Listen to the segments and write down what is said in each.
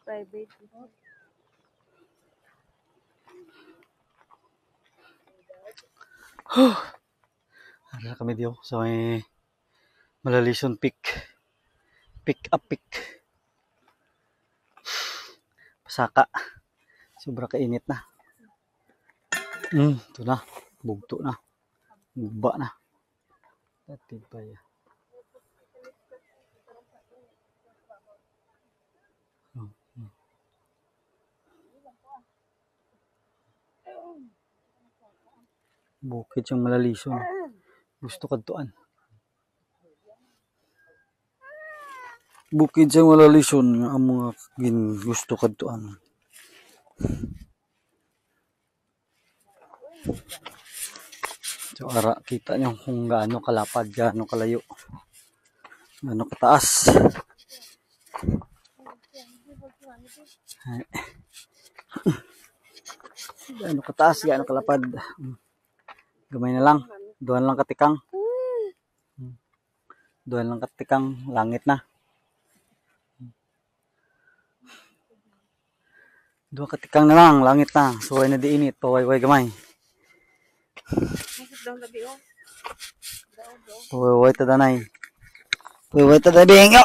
Private. Ada kami diyo sa may Malalison Peak. Pick up peak. Pasaka. Sobra kainit na. Ito na. Bugto na. Guba na. Dati pa yan. Bukid siyang Malalison. Gusto kadtuan. Bukid siyang Malalison nga ang mga gusto kadtuan. So ara kita niyo kung gaano kalapad, gaano kalayo, gaano kataas. Gaano kataas, gaano kalapad. Gamay na lang. Duhan lang katikang. Duhan lang katikang. Langit na. Duha katikang na lang. Langit na. Suway na diinit. Paway-way gamay. Paway-way tadanay. Paway-way tadanay.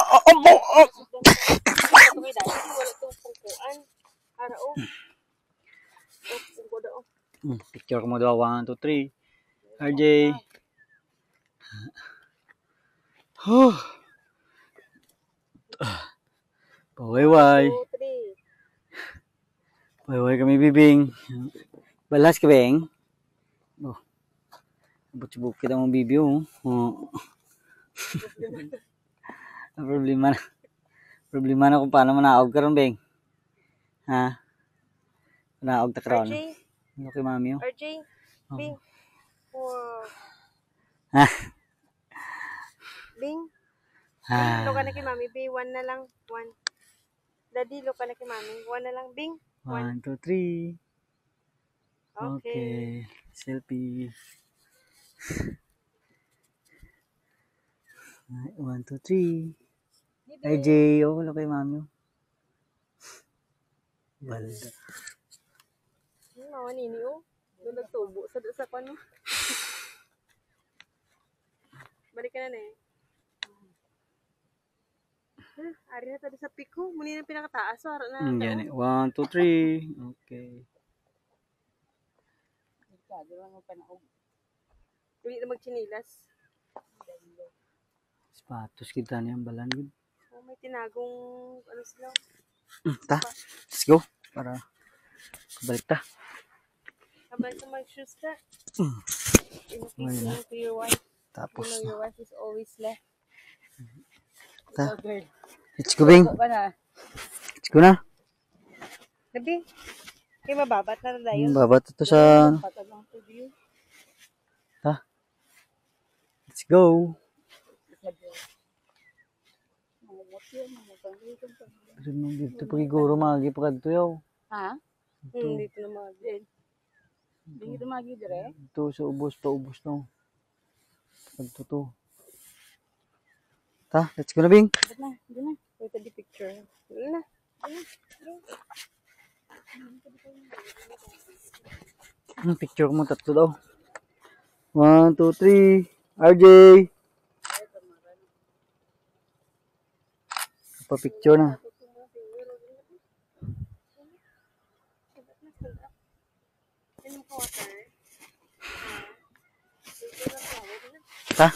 Picture ko mo daw. 1, 2, 3. RJ. Paway-way. Paway-way kami bibing. Balas ka beng? Oh. Bukid ang bibig oh. Problema na kung paano manaog ka ron beng. Ha? Manaog ta karon. Ano kay mami oh? RJ, Bing. Bing. Bing, lo ka na kay mami. Bing, 1 na lang. 1. Daddy, lo ka na kay mami. 1 na lang. Bing. 1, 2, 3. Okay. Selfie. 1, 2, 3. RJ, oh, lo kay mami oh. Balda. Ano nini oh? Doon nagtubo sa kano. Balik ka na eh. Ari na tadi sa piko. Muna na pinakataas. So, na. Yan eh. 1, 2, 3. Okay. Hindi na magchinilas. Sapatos kita niya ang balan. Oh, may tinagong ano sila. Ta. Let's go. Para balik ta. Habang sa mag-shoes ka. Ayun na. To your wife. Tapos You know, your wife is always left. Ta. Let's go, Bing. Let's go na. Gabi. Kaya mababat na tayo. Babat ito sa... Ta. Let's go. Dito pagiguro magi pagkadto yaw. Ha? Dito na magi. Dito magi dire? Ito sa ubos pa ubos no. Pagto to. Ta, let's go na Bing. Dito na. Wait the picture. Dito na. Picture mo tatlo daw. 1, 2, 3. RJ. Pa-picture na. Ta.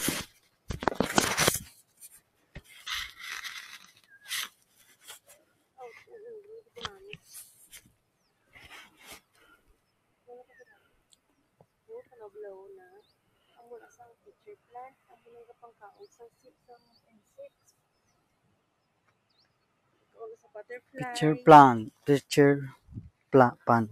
Picture plan. Picture plan.